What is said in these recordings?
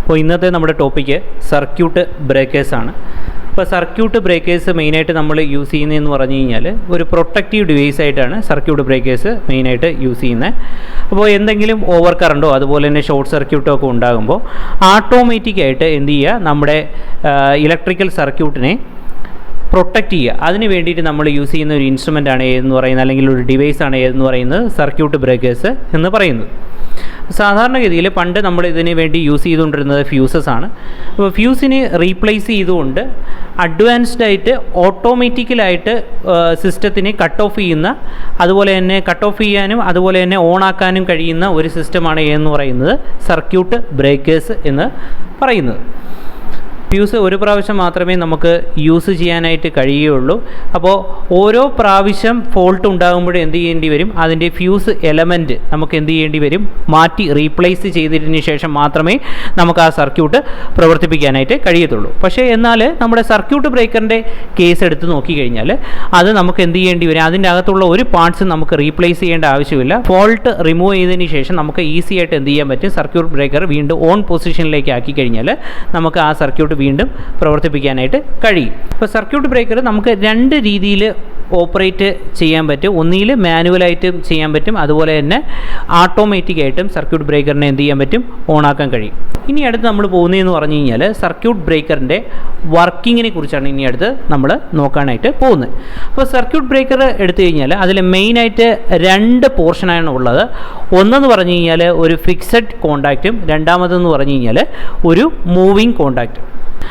അപ്പോൾ ഇന്നത്തെ നമ്മുടെ ടോപ്പിക്ക് സർക്യൂട്ട് ബ്രേക്കേഴ്സാണ്. ഇപ്പോൾ സർക്യൂട്ട് ബ്രേക്കേഴ്സ് മെയിനായിട്ട് നമ്മൾ യൂസ് ചെയ്യുന്നതെന്ന് പറഞ്ഞു കഴിഞ്ഞാൽ ഒരു പ്രൊട്ടക്റ്റീവ് ഡിവൈസ് ആയിട്ടാണ് സർക്യൂട്ട് ബ്രേക്കേഴ്സ് മെയിനായിട്ട് യൂസ് ചെയ്യുന്നത്. അപ്പോൾ എന്തെങ്കിലും ഓവർ കറണ്ടോ അതുപോലെ തന്നെ ഷോർട്ട് സർക്യൂട്ടോ ഒക്കെ ഉണ്ടാകുമ്പോൾ ഓട്ടോമാറ്റിക്കായിട്ട് എന്ത് ചെയ്യുക, നമ്മുടെ ഇലക്ട്രിക്കൽ സർക്യൂട്ടിനെ പ്രൊട്ടക്റ്റ് ചെയ്യുക. അതിന് വേണ്ടിയിട്ട് നമ്മൾ യൂസ് ചെയ്യുന്ന ഒരു ഇൻസ്ട്രുമെൻ്റ് ആണ് ഏതെന്ന് പറയുന്നത്, അല്ലെങ്കിൽ ഒരു ഡിവൈസ് ആണ് ഏതെന്ന് പറയുന്നത് സർക്യൂട്ട് ബ്രേക്കേഴ്സ് എന്ന് പറയുന്നത്. സാധാരണഗതിയിൽ പണ്ട് നമ്മൾ ഇതിന് വേണ്ടി യൂസ് ചെയ്തുകൊണ്ടിരുന്നത് ഫ്യൂസസ് ആണ്. അപ്പോൾ ഫ്യൂസിനെ റീപ്ലേസ് ചെയ്തുകൊണ്ട് അഡ്വാൻസ്ഡ് ആയിട്ട് ഓട്ടോമാറ്റിക്കലായിട്ട് സിസ്റ്റത്തിനെ കട്ട് ഓഫ് ചെയ്യുന്ന, അതുപോലെ തന്നെ കട്ട് ഓഫ് ചെയ്യാനും അതുപോലെ തന്നെ ഓൺ ആക്കാനും കഴിയുന്ന ഒരു സിസ്റ്റമാണ് എന്ന് പറയുന്നത് സർക്യൂട്ട് ബ്രേക്കേഴ്സ് എന്ന് പറയുന്നത്. ഫ്യൂസ് ഒരു പ്രാവശ്യം മാത്രമേ നമുക്ക് യൂസ് ചെയ്യാനായിട്ട് കഴിയുകയുള്ളൂ. അപ്പോൾ ഓരോ പ്രാവശ്യം ഫോൾട്ട് ഉണ്ടാകുമ്പോഴും എന്ത് ചെയ്യേണ്ടി വരും, അതിൻ്റെ ഫ്യൂസ് എലമെൻറ്റ് നമുക്ക് എന്ത് ചെയ്യേണ്ടി വരും, മാറ്റി റീപ്ലേസ് ചെയ്തതിന് ശേഷം മാത്രമേ നമുക്ക് ആ സർക്യൂട്ട് പ്രവർത്തിപ്പിക്കാനായിട്ട് കഴിയത്തുള്ളൂ. പക്ഷേ എന്നാൽ നമ്മുടെ സർക്യൂട്ട് ബ്രേക്കറിൻ്റെ കേസ് എടുത്ത് നോക്കിക്കഴിഞ്ഞാൽ അത് നമുക്ക് എന്ത് ചെയ്യേണ്ടി വരും, അതിൻ്റെ അകത്തുള്ള ഒരു പാർട്സ് നമുക്ക് റീപ്ലേസ് ചെയ്യേണ്ട ആവശ്യമില്ല. ഫോൾട്ട് റിമൂവ് ചെയ്തതിന് ശേഷം നമുക്ക് ഈസി ആയിട്ട് എന്ത് ചെയ്യാൻ പറ്റും, സർക്യൂട്ട് ബ്രേക്കർ വീണ്ടും ഓൺ പൊസിഷനിലേക്ക് ആക്കി കഴിഞ്ഞാൽ നമുക്ക് ആ സർക്യൂട്ട് വീണ്ടും പ്രവർത്തിപ്പിക്കാനായിട്ട് കഴിയും. ഇപ്പോൾ സർക്യൂട്ട് ബ്രേക്കർ നമുക്ക് രണ്ട് രീതിയിൽ ഓപ്പറേറ്റ് ചെയ്യാൻ പറ്റും. ഒന്നിൽ മാനുവലായിട്ടും ചെയ്യാൻ പറ്റും, അതുപോലെ തന്നെ ഓട്ടോമാറ്റിക്കായിട്ടും സർക്യൂട്ട് ബ്രേക്കറിനെ എന്ത് ചെയ്യാൻ പറ്റും, ഓണാക്കാൻ കഴിയും. ഇനി അടുത്ത് നമ്മൾ പോകുന്നതെന്ന് പറഞ്ഞു കഴിഞ്ഞാൽ സർക്യൂട്ട് ബ്രേക്കറിൻ്റെ വർക്കിങ്ങിനെ കുറിച്ചാണ് ഇനി അടുത്ത് നമ്മൾ നോക്കാനായിട്ട് പോകുന്നത്. അപ്പോൾ സർക്യൂട്ട് ബ്രേക്കർ എടുത്തു കഴിഞ്ഞാൽ അതിൽ മെയിനായിട്ട് രണ്ട് പോർഷനാണ് ഉള്ളത്. ഒന്നെന്ന് പറഞ്ഞു കഴിഞ്ഞാൽ ഒരു ഫിക്സഡ് കോണ്ടാക്റ്റും, രണ്ടാമതെന്ന് പറഞ്ഞു കഴിഞ്ഞാൽ ഒരു മൂവിങ് കോണ്ടാക്റ്റും.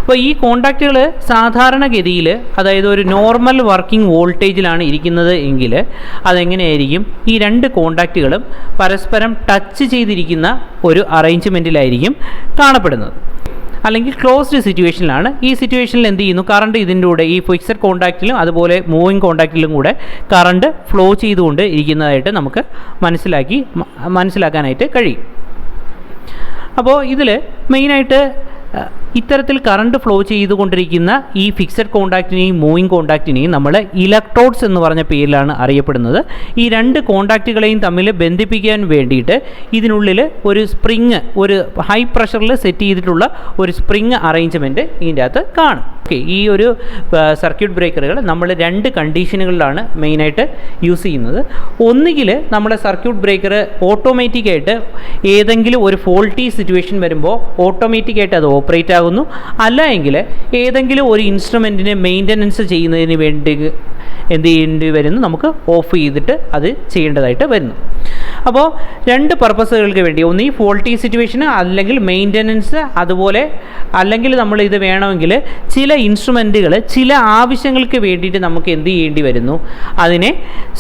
അപ്പോൾ ഈ കോണ്ടാക്റ്റുകൾ സാധാരണഗതിയിൽ, അതായത് ഒരു നോർമൽ വർക്കിംഗ് വോൾട്ടേജിലാണ് ഇരിക്കുന്നത് എങ്കിൽ അതെങ്ങനെയായിരിക്കും, ഈ രണ്ട് കോണ്ടാക്റ്റുകളും പരസ്പരം ടച്ച് ചെയ്തിരിക്കുന്ന ഒരു അറേഞ്ച്മെൻറ്റിലായിരിക്കും കാണപ്പെടുന്നത്, അല്ലെങ്കിൽ ക്ലോസ്ഡ് സിറ്റുവേഷനിലാണ്. ഈ സിറ്റുവേഷനിൽ എന്ത് ചെയ്യുന്നു, കറണ്ട് ഇതിൻ്റെ കൂടെ ഈ ഫിക്സഡ് കോണ്ടാക്റ്റിലും അതുപോലെ മൂവിങ് കോണ്ടാക്റ്റിലും കൂടെ കറണ്ട് ഫ്ലോ ചെയ്തുകൊണ്ട് ഇരിക്കുന്നതായിട്ട് നമുക്ക് മനസ്സിലാക്കാനായിട്ട് കഴിയും. അപ്പോൾ ഇതിൽ മെയിനായിട്ട് ഇത്തരത്തിൽ കറണ്ട് ഫ്ലോ ചെയ്തുകൊണ്ടിരിക്കുന്ന ഈ ഫിക്സഡ് കോണ്ടാക്റ്റിനെയും മൂവിങ് കോണ്ടാക്റ്റിനെയും നമ്മൾ ഇലക്ട്രോഡ്സ് എന്ന് പറഞ്ഞ പേരിലാണ് അറിയപ്പെടുന്നത്. ഈ രണ്ട് കോണ്ടാക്റ്റുകളെയും തമ്മിൽ ബന്ധിപ്പിക്കാൻ വേണ്ടിയിട്ട് ഇതിനുള്ളിൽ ഒരു സ്പ്രിങ്, ഒരു ഹൈ പ്രഷറിൽ സെറ്റ് ചെയ്തിട്ടുള്ള ഒരു സ്പ്രിങ് അറേഞ്ച്മെൻറ്റ് ഇതിൻ്റെ അകത്ത് കാണും. ഈ ഒരു സർക്യൂട്ട് ബ്രേക്കറുകൾ നമ്മൾ രണ്ട് കണ്ടീഷനുകളിലാണ് മെയിനായിട്ട് യൂസ് ചെയ്യുന്നത്. ഒന്നുകിൽ നമ്മുടെ സർക്യൂട്ട് ബ്രേക്കർ ഓട്ടോമാറ്റിക്കായിട്ട് ഏതെങ്കിലും ഒരു ഫോൾട്ടി സിറ്റുവേഷൻ വരുമ്പോൾ ഓട്ടോമാറ്റിക്കായിട്ട് അത് ഓപ്പറേറ്റ് ആകുന്നു, അല്ല എങ്കിൽ ഏതെങ്കിലും ഒരു ഇൻസ്ട്രുമെൻറ്റിനെ മെയിൻ്റനൻസ് ചെയ്യുന്നതിന് വേണ്ടി എന്ത് ചെയ്യേണ്ടി വരുന്നു, നമുക്ക് ഓഫ് ചെയ്തിട്ട് അത് ചെയ്യേണ്ടതായിട്ട് വരുന്നു. അപ്പോൾ രണ്ട് പർപ്പസുകൾക്ക് വേണ്ടി, ഒന്ന് ഈ ഫോൾട്ടി സിറ്റുവേഷന്, അല്ലെങ്കിൽ മെയിൻ്റനൻസ്, അതുപോലെ അല്ലെങ്കിൽ നമ്മൾ ഇത് വേണമെങ്കിൽ ചില ഇൻസ്ട്രുമെൻറ്റുകൾ ചില ആവശ്യങ്ങൾക്ക് വേണ്ടിയിട്ട് നമുക്ക് എന്ത് ചെയ്യേണ്ടി വരുന്നു, അതിനെ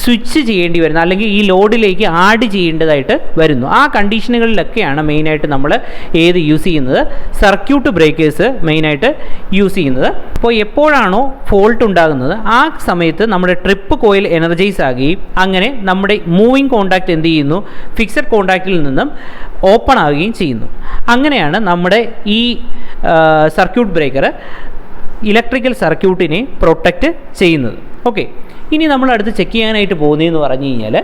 സ്വിച്ച് ചെയ്യേണ്ടി വരുന്നു, അല്ലെങ്കിൽ ഈ ലോഡിലേക്ക് ആഡ് ചെയ്യേണ്ടതായിട്ട് വരുന്നു. ആ കണ്ടീഷനുകളിലൊക്കെയാണ് മെയിനായിട്ട് നമ്മൾ ഏത് യൂസ് ചെയ്യുന്നത്, സർക്യൂട്ട് ബ്രേക്കേഴ്സ് മെയിനായിട്ട് യൂസ് ചെയ്യുന്നത്. അപ്പോൾ എപ്പോഴാണോ ഫോൾട്ട് ഉണ്ടാകുന്നത് ആ സമയത്ത് നമ്മുടെ ട്രിപ്പ് കോയിൽ എനർജൈസ് ആകുകയും അങ്ങനെ നമ്മുടെ മൂവിങ് കോണ്ടാക്റ്റ് എന്ത് ചെയ്യുന്നു, ഫിക്സഡ് കോണ്ടാക്റ്റിൽ നിന്നും ഓപ്പൺ ആവുകയും ചെയ്യുന്നു. അങ്ങനെയാണ് നമ്മുടെ ഈ സർക്യൂട്ട് ബ്രേക്കർ ഇലക്ട്രിക്കൽ സർക്യൂട്ടിനെ പ്രൊട്ടക്റ്റ് ചെയ്യുന്നത്. ഓക്കെ, ഇനി നമ്മൾ അടുത്ത് ചെക്ക് ചെയ്യാനായിട്ട് പോകുന്നതെന്ന് പറഞ്ഞു കഴിഞ്ഞാൽ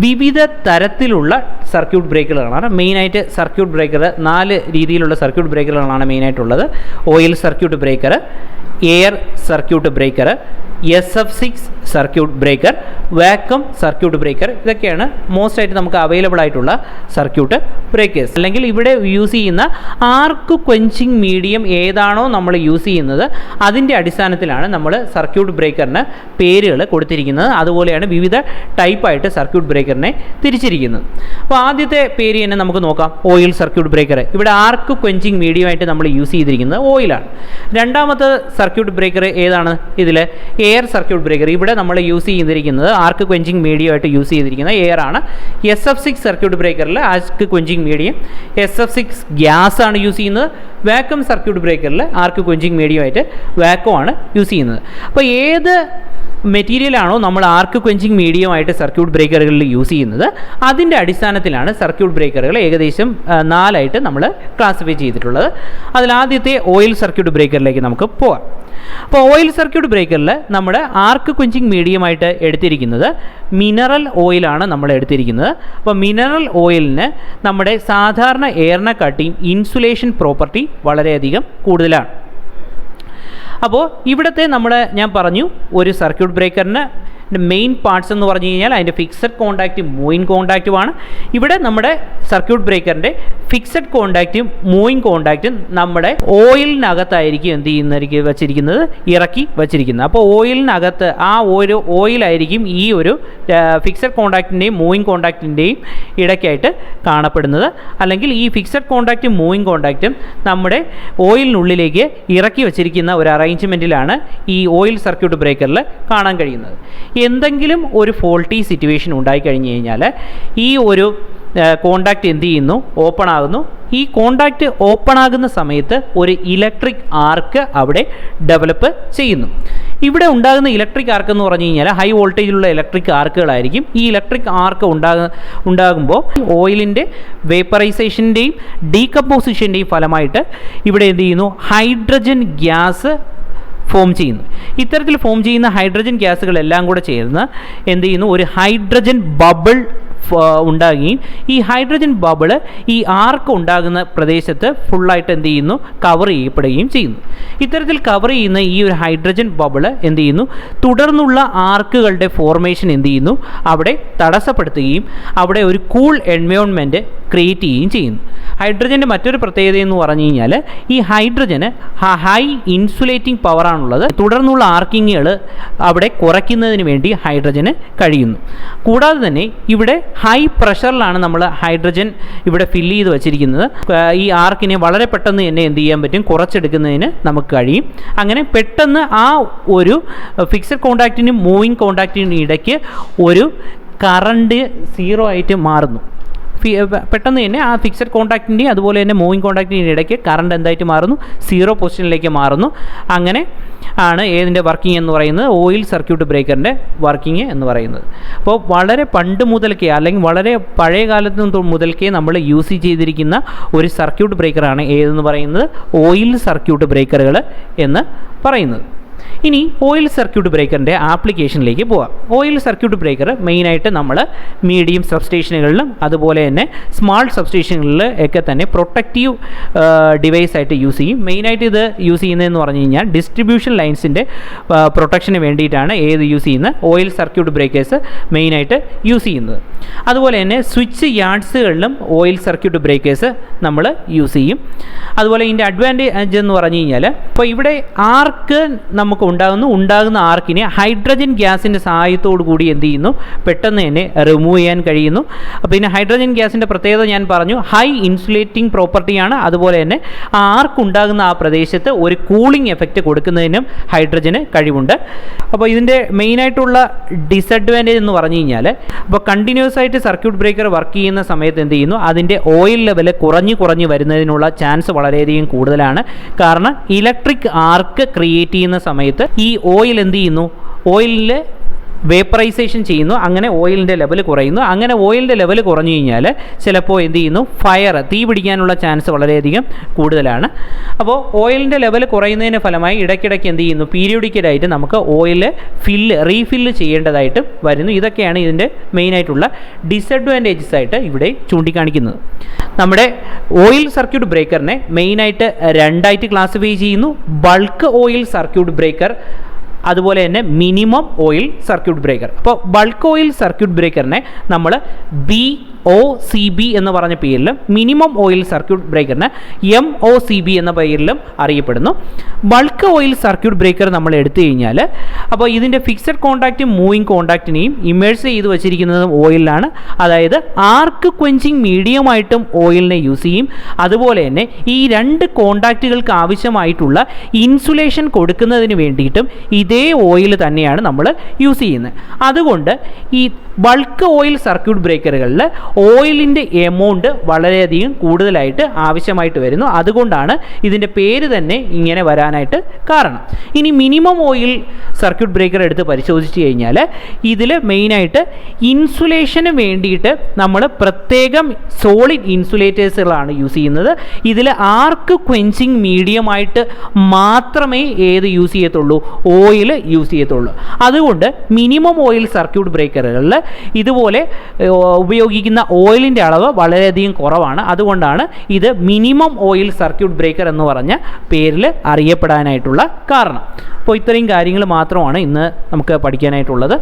വിവിധ തരത്തിലുള്ള സർക്യൂട്ട് ബ്രേക്കറുകളാണ് മെയിനായിട്ട്. സർക്യൂട്ട് ബ്രേക്കർ 4 രീതിയിലുള്ള സർക്യൂട്ട് ബ്രേക്കറുകളാണ് മെയിനായിട്ടുള്ളത്. Oil circuit breaker, air circuit breaker, SF6 circuit breaker, vacuum circuit breaker. ഇതൊക്കെയാണ് മോസ്റ്റ് ആയിട്ട് നമുക്ക് അവൈലബിൾ ആയിട്ടുള്ള സർക്യൂട്ട് ബ്രേക്കേഴ്സ്. അല്ലെങ്കിൽ ഇവിടെ യൂസ് ചെയ്യുന്ന ആർക്ക് ക്വഞ്ചിങ് മീഡിയം ഏതാണോ നമ്മൾ യൂസ് ചെയ്യുന്നത് അതിൻ്റെ അടിസ്ഥാനത്തിലാണ് നമ്മൾ സർക്യൂട്ട് ബ്രേക്കറിന് പേരുകൾ കൊടുത്തിരിക്കുന്നത്. അതുപോലെയാണ് വിവിധ ടൈപ്പായിട്ട് സർക്യൂട്ട് ബ്രേക്കറിനെ തിരിച്ചിരിക്കുന്നത്. അപ്പോൾ ആദ്യത്തെ പേര് തന്നെ നമുക്ക് നോക്കാം, ഓയിൽ സർക്യൂട്ട് ബ്രേക്കർ. ഇവിടെ ആർക്ക് ക്വഞ്ചിങ് മീഡിയമായിട്ട് നമ്മൾ യൂസ് ചെയ്തിരിക്കുന്നത് ഓയിലാണ്. രണ്ടാമത്തെ സർക്യൂട്ട് ബ്രേക്കർ ഏതാണ്, ഇതിൽ എയർ സർക്യൂട്ട് ബ്രേക്കർ. ഇവിടെ നമ്മൾ യൂസ് ചെയ്തിരിക്കുന്നത് ആർക്ക് ക്വഞ്ചിങ് മീഡിയം ആയിട്ട് യൂസ് ചെയ്തിരിക്കുന്നത് എയർ ആണ്. SF6 സർക്യൂട്ട് ബ്രേക്കറിൽ ആർക്ക് ക്വഞ്ചിങ് മീഡിയം SF6 ഗ്യാസ് ആണ് യൂസ് ചെയ്യുന്നത്. വാക്വം സർക്യൂട്ട് ബ്രേക്കറിൽ ആർക്ക് ക്വഞ്ചിങ് മീഡിയം ആയിട്ട് വാക്വം ആണ് യൂസ് ചെയ്യുന്നത്. അപ്പോൾ ഏത് മെറ്റീരിയലാണോ നമ്മൾ ആർക്ക് ക്വെഞ്ചിങ് മീഡിയമായിട്ട് സർക്യൂട്ട് ബ്രേക്കറുകളിൽ യൂസ് ചെയ്യുന്നത്, അതിൻ്റെ അടിസ്ഥാനത്തിലാണ് സർക്യൂട്ട് ബ്രേക്കറുകൾ ഏകദേശം 4 നമ്മൾ ക്ലാസിഫൈ ചെയ്തിട്ടുള്ളത്. അതിലാദ്യത്തെ ഓയിൽ സർക്യൂട്ട് ബ്രേക്കറിലേക്ക് നമുക്ക് പോകാം. അപ്പോൾ ഓയിൽ സർക്യൂട്ട് ബ്രേക്കറിൽ നമ്മുടെ ആർക്ക് ക്വെഞ്ചിങ് മീഡിയമായിട്ട് എടുത്തിരിക്കുന്നത് മിനറൽ ഓയിലാണ് നമ്മൾ എടുത്തിരിക്കുന്നത്. അപ്പോൾ മിനറൽ ഓയിലിന് നമ്മുടെ സാധാരണ എയറിനെക്കാട്ടിയും ഇൻസുലേഷൻ പ്രോപ്പർട്ടി വളരെയധികം കൂടുതലാണ്. അപ്പോൾ ഇവിടുത്തെ ഞാൻ പറഞ്ഞു ഒരു സർക്യൂട്ട് ബ്രേക്കറിന് മെയിൻ പാർട്സ് എന്ന് പറഞ്ഞു കഴിഞ്ഞാൽ അതിൻ്റെ ഫിക്സഡ് കോണ്ടാക്റ്റും മൂവിങ് കോണ്ടാക്റ്റുമാണ്. ഇവിടെ നമ്മുടെ സർക്യൂട്ട് ബ്രേക്കറിൻ്റെ ഫിക്സഡ് കോണ്ടാക്റ്റും മൂവിങ് കോണ്ടാക്റ്റും നമ്മുടെ ഓയിലിനകത്തായിരിക്കും എന്ത് ചെയ്യുന്നതായിരിക്കും വെച്ചിരിക്കുന്നത്, ഇറക്കി വെച്ചിരിക്കുന്നത്. അപ്പോൾ ഓയിലിനകത്ത് ആ ഒരു ഓയിലായിരിക്കും ഈ ഒരു ഫിക്സഡ് കോണ്ടാക്റ്റിൻ്റെയും മൂവിങ് കോണ്ടാക്റ്റിൻ്റെയും ഇടയ്ക്കായിട്ട് കാണപ്പെടുന്നത്. അല്ലെങ്കിൽ ഈ ഫിക്സഡ് കോണ്ടാക്റ്റും മൂവിങ് കോണ്ടാക്റ്റും നമ്മുടെ ഓയിലിനുള്ളിലേക്ക് ഇറക്കി വെച്ചിരിക്കുന്ന ഒരു അറേഞ്ച്മെൻറ്റിലാണ് ഈ ഓയിൽ സർക്യൂട്ട് ബ്രേക്കറിൽ കാണാൻ കഴിയുന്നത്. എന്തെങ്കിലും ഒരു ഫോൾട്ടി സിറ്റുവേഷൻ ഉണ്ടായിക്കഴിഞ്ഞ് കഴിഞ്ഞാൽ ഈ ഒരു കോണ്ടാക്റ്റ് എന്ത് ചെയ്യുന്നു, ഓപ്പൺ ആകുന്നു. ഈ കോണ്ടാക്റ്റ് ഓപ്പൺ ആകുന്ന സമയത്ത് ഒരു ഇലക്ട്രിക് ആർക്ക് അവിടെ ഡെവലപ്പ് ചെയ്യുന്നു. ഇവിടെ ഉണ്ടാകുന്ന ഇലക്ട്രിക് ആർക്ക് എന്ന് പറഞ്ഞു കഴിഞ്ഞാൽ ഹൈ വോൾട്ടേജിലുള്ള ഇലക്ട്രിക് ആർക്കുകളായിരിക്കും. ഈ ഇലക്ട്രിക് ആർക്ക് ഉണ്ടാകുമ്പോൾ ഓയിലിൻ്റെ വേപ്പറൈസേഷൻ്റെയും ഡീകമ്പോസിഷൻ്റെയും ഫലമായിട്ട് ഇവിടെ എന്ത് ചെയ്യുന്നു, ഹൈഡ്രജൻ ഗ്യാസ് ഫോം ചെയ്യുന്നു. ഇത്തരത്തിൽ ഫോം ചെയ്യുന്ന ഹൈഡ്രജൻ ഗ്യാസുകളെല്ലാം കൂടെ ചേർന്ന് എന്ത് ചെയ്യുന്നു, ഒരു ഹൈഡ്രജൻ ബബിൾ ഉണ്ടാകുകയും ഈ ഹൈഡ്രജൻ ബബിള് ഈ ആർക്ക് ഉണ്ടാകുന്ന പ്രദേശത്ത് ഫുള്ളായിട്ട് എന്ത് ചെയ്യുന്നു, കവർ ചെയ്യപ്പെടുകയും ചെയ്യുന്നു. ഇത്തരത്തിൽ കവർ ചെയ്യുന്ന ഈ ഒരു ഹൈഡ്രജൻ ബബിള് എന്ത് ചെയ്യുന്നു, തുടർന്നുള്ള ആർക്കുകളുടെ ഫോർമേഷൻ എന്ത് ചെയ്യുന്നു, അവിടെ തടസ്സപ്പെടുത്തുകയും അവിടെ ഒരു കൂൾ എൻവയോൺമെൻറ്റ് ക്രിയേറ്റ് ചെയ്യുകയും ചെയ്യുന്നു. ഹൈഡ്രജൻ്റെ മറ്റൊരു പ്രത്യേകത എന്ന് പറഞ്ഞു കഴിഞ്ഞാൽ ഈ ഹൈഡ്രജന് ഹൈ ഇൻസുലേറ്റിംഗ് പവറാണുള്ളത്. തുടർന്നുള്ള ആർക്കിങ്ങുകൾ അവിടെ കുറയ്ക്കുന്നതിന് വേണ്ടി ഹൈഡ്രജന് കഴിയുന്നു. കൂടാതെ തന്നെ ഇവിടെ ഹൈ പ്രഷറിലാണ് നമ്മൾ ഹൈഡ്രജൻ ഇവിടെ ഫില്ല് ചെയ്ത് വെച്ചിരിക്കുന്നത്. ഈ ആർക്കിനെ വളരെ പെട്ടെന്ന് തന്നെ എന്ത് ചെയ്യാൻ പറ്റും, കുറച്ചെടുക്കുന്നതിന് നമുക്ക് കഴിയും. അങ്ങനെ പെട്ടെന്ന് ആ ഒരു ഫിക്സഡ് കോണ്ടാക്റ്റിനും മൂവിങ് കോണ്ടാക്റ്റിനും ഇടയ്ക്ക് ഒരു കറണ്ട് 0 ആയിട്ട് മാറുന്നു. പെട്ടെന്ന് തന്നെ ആ ഫിക്സഡ് കോണ്ടാക്റ്റിൻ്റെയും അതുപോലെ തന്നെ മൂവിങ് കോണ്ടാക്റ്റിൻ്റെ ഇടയ്ക്ക് കറണ്ട് എന്തായിട്ട് മാറുന്നു, 0 പൊസിഷനിലേക്ക് മാറുന്നു. അങ്ങനെ ആണ് ഏതിൻ്റെ വർക്കിംഗ് എന്ന് പറയുന്നത്, ഓയിൽ സർക്യൂട്ട് ബ്രേക്കറിൻ്റെ വർക്കിംഗ് എന്ന് പറയുന്നത്. അപ്പോൾ വളരെ പണ്ട് മുതൽക്കേ അല്ലെങ്കിൽ വളരെ പഴയ കാലത്ത് മുതൽക്കേ നമ്മൾ യൂസ് ചെയ്തിരിക്കുന്ന ഒരു സർക്യൂട്ട് ബ്രേക്കറാണ് ഏതെന്ന് പറയുന്നത്, ഓയിൽ സർക്യൂട്ട് ബ്രേക്കറുകൾ എന്ന് പറയുന്നത്. ഇനി ഓയിൽ സർക്യൂട്ട് ബ്രേക്കറിൻ്റെ ആപ്ലിക്കേഷനിലേക്ക് പോകാം. ഓയിൽ സർക്യൂട്ട് ബ്രേക്കർ മെയിനായിട്ട് നമ്മൾ മീഡിയം സബ്സ്റ്റേഷനുകളിലും അതുപോലെ തന്നെ സ്മാൾ സബ്സ്റ്റേഷനുകളിൽ ഒക്കെ തന്നെ പ്രൊട്ടക്റ്റീവ് ഡിവൈസായിട്ട് യൂസ് ചെയ്യും. മെയിനായിട്ട് ഇത് യൂസ് ചെയ്യുന്നതെന്ന് പറഞ്ഞു കഴിഞ്ഞാൽ ഡിസ്ട്രിബ്യൂഷൻ ലൈൻസിൻ്റെ പ്രൊട്ടക്ഷന് വേണ്ടിയിട്ടാണ് യൂസ് ചെയ്യുന്നത് ഓയിൽ സർക്യൂട്ട് ബ്രേക്കേഴ്സ് മെയിനായിട്ട് യൂസ് ചെയ്യുന്നത്. അതുപോലെ തന്നെ സ്വിച്ച് യാർഡ്സുകളിലും ഓയിൽ സർക്യൂട്ട് ബ്രേക്കേഴ്സ് നമ്മൾ യൂസ് ചെയ്യും. അതുപോലെ ഇതിൻ്റെ അഡ്വാൻറ്റേജ് എന്ന് പറഞ്ഞു കഴിഞ്ഞാൽ ഇപ്പോൾ ഇവിടെ ആർക്ക് നമുക്ക് ഉണ്ടാകുന്ന ആർക്കിനെ ഹൈഡ്രജൻ ഗ്യാസിൻ്റെ സഹായത്തോടു കൂടി എന്ത് ചെയ്യുന്നു, പെട്ടെന്ന് തന്നെ റിമൂവ് ചെയ്യാൻ കഴിയുന്നു. പിന്നെ ഹൈഡ്രജൻ ഗ്യാസിൻ്റെ പ്രത്യേകത ഞാൻ പറഞ്ഞു, ഹൈ ഇൻസുലേറ്റിംഗ് പ്രോപ്പർട്ടിയാണ്. അതുപോലെ തന്നെ ആ ആർക്ക് ഉണ്ടാകുന്ന ആ പ്രദേശത്ത് ഒരു കൂളിംഗ് എഫക്റ്റ് കൊടുക്കുന്നതിനും ഹൈഡ്രജന് കഴിവുണ്ട്. അപ്പോൾ ഇതിൻ്റെ മെയിനായിട്ടുള്ള ഡിസഡ്വാൻറ്റേജ് എന്ന് പറഞ്ഞു കഴിഞ്ഞാൽ, അപ്പോൾ കണ്ടിന്യൂസ് ആയിട്ട് സർക്യൂട്ട് ബ്രേക്കർ വർക്ക് ചെയ്യുന്ന സമയത്ത് എന്ത് ചെയ്യുന്നു, അതിൻ്റെ ഓയിൽ ലെവൽ കുറഞ്ഞു വരുന്നതിനുള്ള ചാൻസ് വളരെയധികം കൂടുതലാണ്. കാരണം ഇലക്ട്രിക് ആർക്ക് ക്രിയേറ്റ് ചെയ്യുന്ന സമയത്ത് ഈ ഓയിൽ എന്ത് ചെയ്യുന്നു, ഓയിലിൽ വേപ്പറൈസേഷൻ ചെയ്യുന്നു. അങ്ങനെ ഓയിലിൻ്റെ ലെവൽ കുറയുന്നു. അങ്ങനെ ഓയിലിൻ്റെ ലെവൽ കുറഞ്ഞു കഴിഞ്ഞാൽ ചിലപ്പോൾ എന്ത് ചെയ്യുന്നു, തീ പിടിക്കാനുള്ള ചാൻസ് വളരെയധികം കൂടുതലാണ്. അപ്പോൾ ഓയിലിൻ്റെ ലെവൽ കുറയുന്നതിന് ഫലമായി ഇടയ്ക്കിടയ്ക്ക് എന്ത് ചെയ്യുന്നു, പീരിയോഡിക്കലായിട്ട് നമുക്ക് ഓയിൽ റീഫില്ല് ചെയ്യേണ്ടതായിട്ട് വരുന്നു. ഇതൊക്കെയാണ് ഇതിൻ്റെ മെയിനായിട്ടുള്ള ഡിസഡ്വാൻറ്റേജസ് ആയിട്ട് ഇവിടെ ചൂണ്ടിക്കാണിക്കുന്നത്. നമ്മുടെ ഓയിൽ സർക്യൂട്ട് ബ്രേക്കറിനെ മെയിനായിട്ട് 2ആയിട്ട് ക്ലാസിഫൈ ചെയ്യുന്നു. ബൾക്ക് ഓയിൽ സർക്യൂട്ട് ബ്രേക്കർ, അതുപോലെ തന്നെ മിനിമം ഓയിൽ സർക്യൂട്ട് ബ്രേക്കർ. അപ്പോൾ ബൾക്ക് ഓയിൽ സർക്യൂട്ട് ബ്രേക്കറിനെ നമ്മൾ BOCB എന്ന് പറഞ്ഞ പേരിലും മിനിമം ഓയിൽ സർക്യൂട്ട് ബ്രേക്കറിന് MOCB എന്ന പേരിലും അറിയപ്പെടുന്നു. ബൾക്ക് ഓയിൽ സർക്യൂട്ട് ബ്രേക്കർ നമ്മൾ എടുത്തു കഴിഞ്ഞാൽ അപ്പോൾ ഇതിൻ്റെ ഫിക്സഡ് കോണ്ടാക്റ്റും മൂവിങ് കോണ്ടാക്റ്റിനെയും ഇമേഴ്സ് ചെയ്ത് വെച്ചിരിക്കുന്നതും ഓയിലാണ്. അതായത് ആർക്ക് ക്വെഞ്ചിങ് മീഡിയമായിട്ടും ഓയിലിനെ യൂസ് ചെയ്യും. അതുപോലെ തന്നെ ഈ 2 കോണ്ടാക്റ്റുകൾക്ക് ആവശ്യമായിട്ടുള്ള ഇൻസുലേഷൻ കൊടുക്കുന്നതിന് വേണ്ടിയിട്ടും ഇതേ ഇതേ ഓയിൽ തന്നെയാണ് നമ്മൾ യൂസ് ചെയ്യുന്നത്. അതുകൊണ്ട് ഈ ബൾക്ക് ഓയിൽ സർക്യൂട്ട് ബ്രേക്കറുകളിൽ ഓയിലിൻ്റെ എമൗണ്ട് വളരെയധികം കൂടുതലായിട്ട് ആവശ്യമായിട്ട് വരുന്നു. അതുകൊണ്ടാണ് ഇതിൻ്റെ പേര് തന്നെ ഇങ്ങനെ വരാനായിട്ട് കാരണം. ഇനി മിനിമം ഓയിൽ സർക്യൂട്ട് ബ്രേക്കർ എടുത്ത് പരിശോധിച്ച് കഴിഞ്ഞാൽ ഇതിൽ മെയിനായിട്ട് ഇൻസുലേഷന് വേണ്ടിയിട്ട് നമ്മൾ പ്രത്യേകം സോളിഡ് ഇൻസുലേറ്റേഴ്സുകളാണ് യൂസ് ചെയ്യുന്നത്. ഇതിൽ ആർക്ക് ക്വെഞ്ചിങ് മീഡിയമായിട്ട് മാത്രമേ ഏത് യൂസ് ചെയ്യത്തുള്ളൂ, ഓയിൽ യൂസ് ചെയ്യത്തുള്ളൂ. അതുകൊണ്ട് മിനിമം ഓയിൽ സർക്യൂട്ട് ബ്രേക്കറുകളിൽ ഇതുപോലെ ഉപയോഗിക്കുന്ന ഓയിലിൻ്റെ അളവ് വളരെയധികം കുറവാണ്. അതുകൊണ്ടാണ് ഇത് മിനിമം ഓയിൽ സർക്യൂട്ട് ബ്രേക്കർ എന്ന് പറഞ്ഞ പേരിൽ അറിയപ്പെടാനായിട്ടുള്ള കാരണം. അപ്പോൾ ഇത്രയും കാര്യങ്ങൾ മാത്രമാണ് ഇന്ന് നമുക്ക് പഠിക്കാനായിട്ടുള്ളത്.